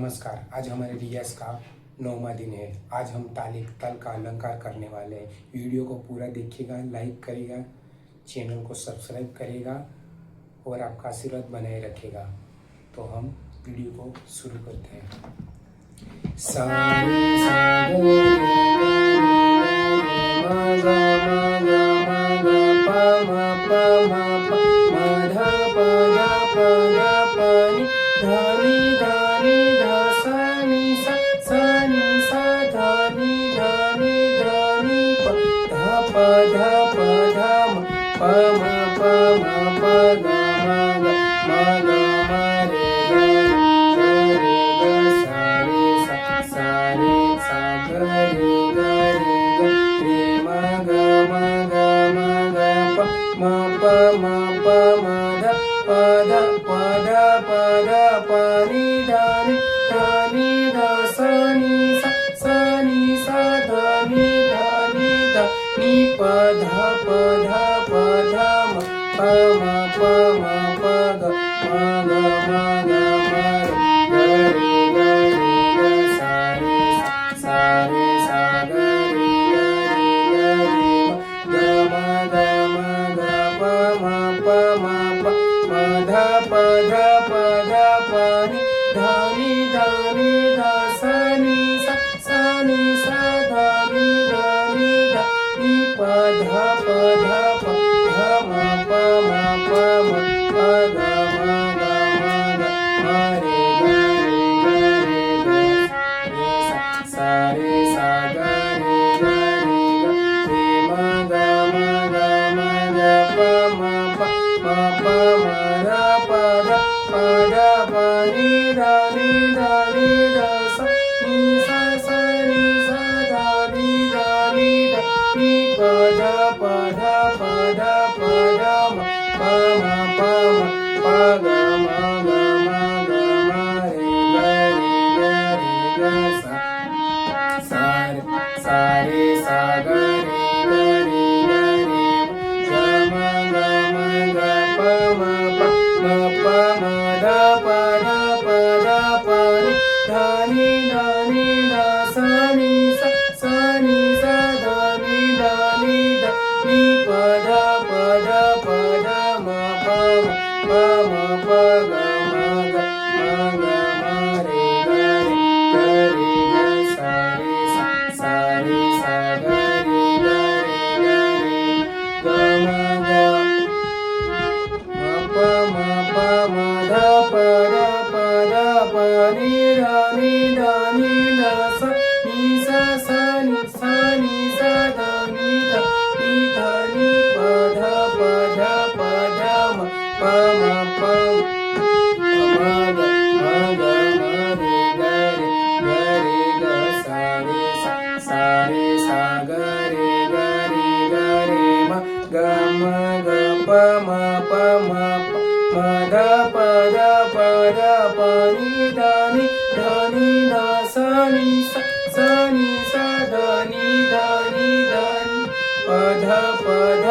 नमस्कार। आज हमारे रियाज का 9वां दिन है। आज हम ताली ताल का अलंकार करने वाले हैं। वीडियो को पूरा देखिएगा, लाइक करेगा, चैनल को सब्सक्राइब करेगा और आपका आशीर्वाद बनाए रखेगा। तो हम वीडियो को शुरू करते हैं। सा रे सा रे ग रे ग रे मा ग मा ग प म प ध ध ध ध सा नि सा ध नि ध नि प ध प ध म प म प ग म ग रे ग सा रे सा ग रे रे म ग प म ध प नि ध सा नि सा ध नि प ध म प ग रे सा रे सा ग रे ग प म ध प नि ध सा नि सा ध नि प ध म प ग रे सा रे सा ग रे म ग प म ध नि ध सा नि सा ध नि प ध म प ग रे सा रे सा ग रे ग प म ध नि ध सा नि सा ध नि प ध म प ग रे सा रे सा ग रे ग म ध नि ध सा नि सा ध नि प ध म रे ग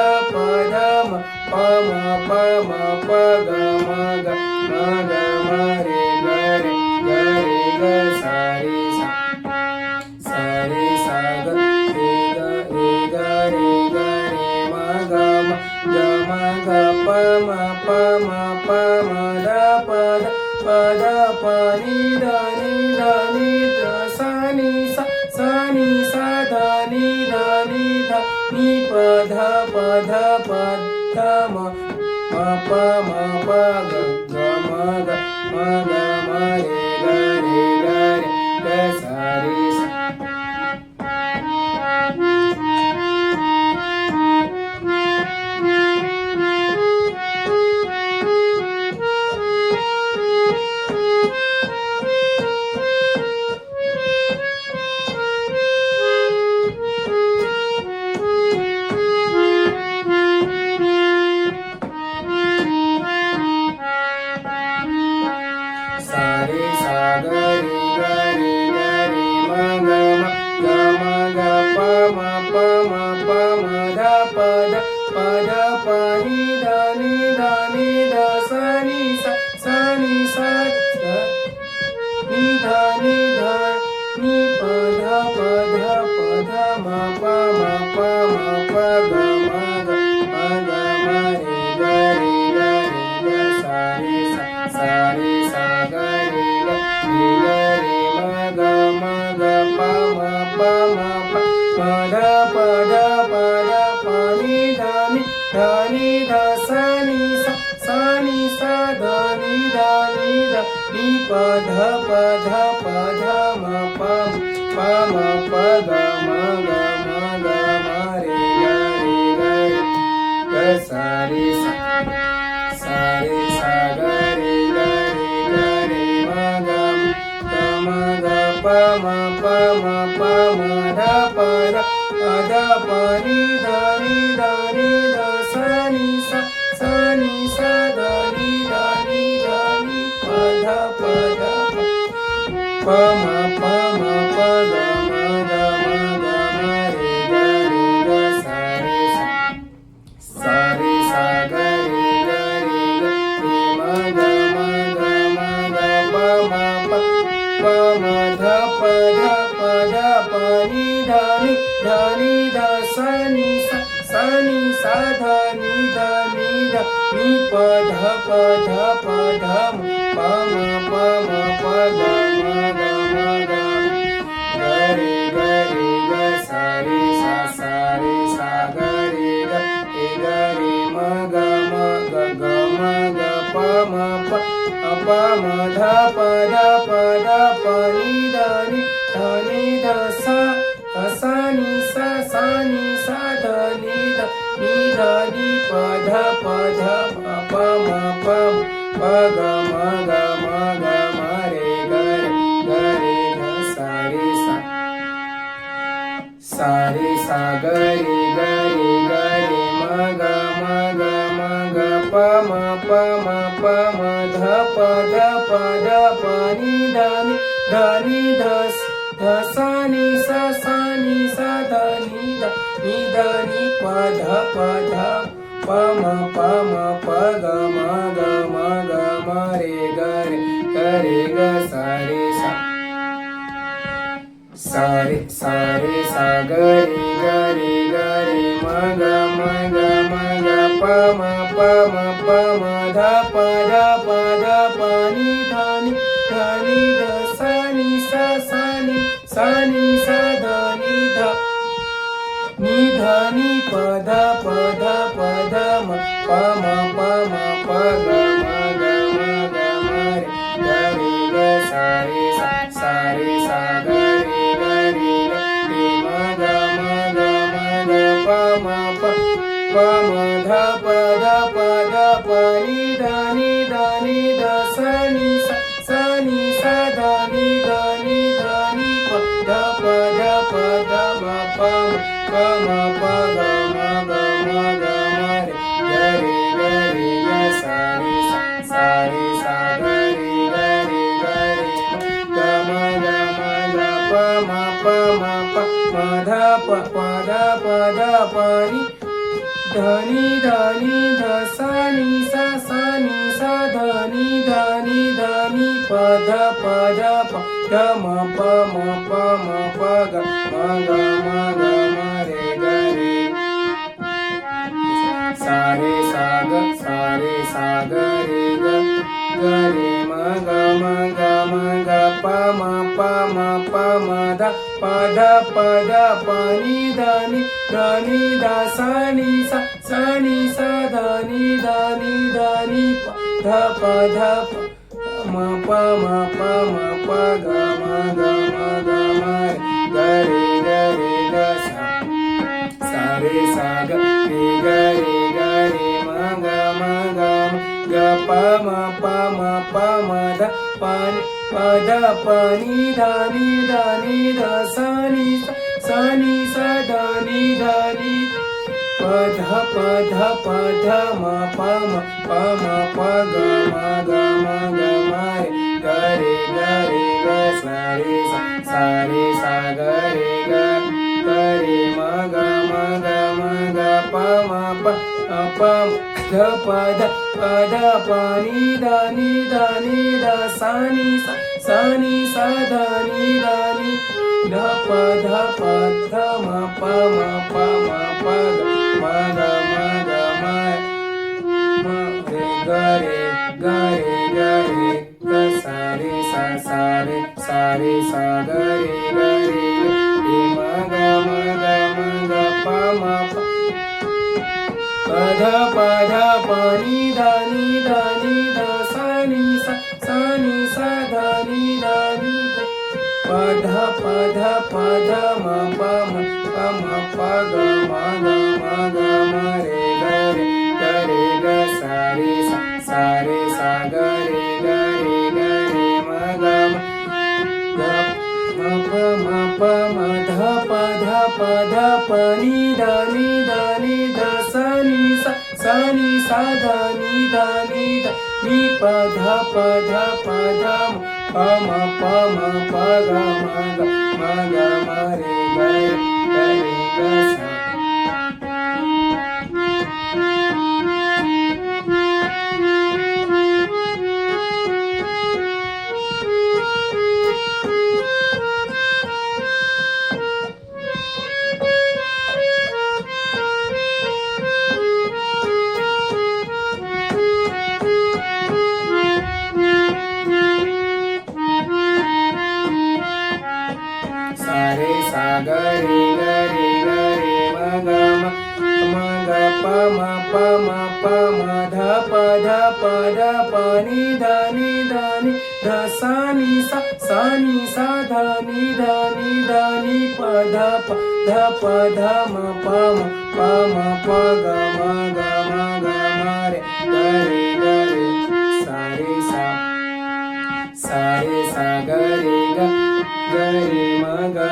सा रे सा ग रे म ग प म ध नि ध सा नि सा ध नि प ध म प ग रे ग सा रे सा ग रे म ग प म ध नि ध सा नि सा ध नि प ध म प ग रे सा रे सा नी ध सा नी सा सा नी सा ध नी ध नी ध नी प ध प ध प ध म प म प ग म ग म ग म रे ग ग सा रे सा सा रे सा ग रे ग रे म ग म ग प म प म प म ध प ध ध प नी ध नी ध नी ध सा नी सा सा नी सा ध नी ध नी ध नी प ध प ध प म प म प ग म ग म ग म रे ग सा रे सा सा रे सा ग रे ग म ग म ग म ग प म प म ध प ध प ध प नी ध नी ध सा नी सा सा नी सा ध नी ध नी ध नी प ध प ध प ध म प म प म प ग म ग म ग ग ग सा रे सा सा रे सा ग रे ग म ग म ग ग म ग प म प म ध प ध प ध प नी ध नी ध सा सा नी सा सा नी सा ध नी ध नी ध नी प ध प ध प म प प ग म ग म ग म रे ग ग सा रे सा सा रे सा ग रे ग म ग म ग म ग प म प म प म ध प ध प ध प नी ध नी ध सा नी सा सा नी सा ध नी ध नी प ध प ध प म प ग म ग म ग म रे ग ग सा रे सा सा रे सा ग रे म ग म ग म ग प म प म ध प ध प ध प नी ध नी ध सा नी सा सा नी सा नी सा ध नी ध नी प ध प ध प ध म प म प ग म ग म ग म रे ग सा रे सा ग रे म ग म ग म ग प म ध प ध प ध प नी ध नी ध सा नी सा नी सा ध नी ध नी प ध प ध प ध म प म प ग म ग म ग म रे ग सा रे सा ग रे ग ग म ग म ग प म प म ध प ध प ध प नी ध ध सा नी सा सा नी सा ध नी प ध प ध ध म प म प ग म ग म रे ग सा रे सा ग रे ग म ग म ग प म प म ध प ध प नी ध नी ध सा नी सा नी सा ध नी ध नी प ध प म प म प ग म ग म ग रे ग सा रे सा ग रे म ग ग प म प म ध प ध प नी ध ध सा नी सा ध नी प ध प ध म प म प ग म ग म रे ग सा रे सा ग रे म ग म ग प म प ध प ध प नी ध ध सा नी सा ध नी ध प ध ध म प प ग म ग म रे ग ग सा रे सा ग रे म ग प म प ध प ध प नि ध सा नि सा ध नि ध प ध प ध म प म प ग म रे ग ग सा रे सा ग रे म ग म प म ध प ध प नि ध सा नि सा ध नि नि प ध प ध म प म प ग म रे ग सा रे सा ग रे म ग प म प म ध प ध नि ध ध सा नि सा ध नि प ध प ध म प ग म रे ग रे सा ग रे म ग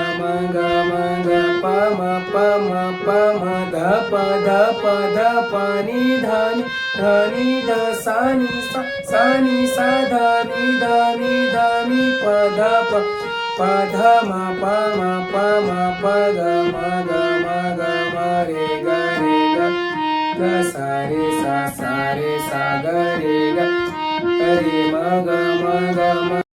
प म ध प ध नि ध सा नि सा ध नि प ध म प ग म रे ग सा ग रे म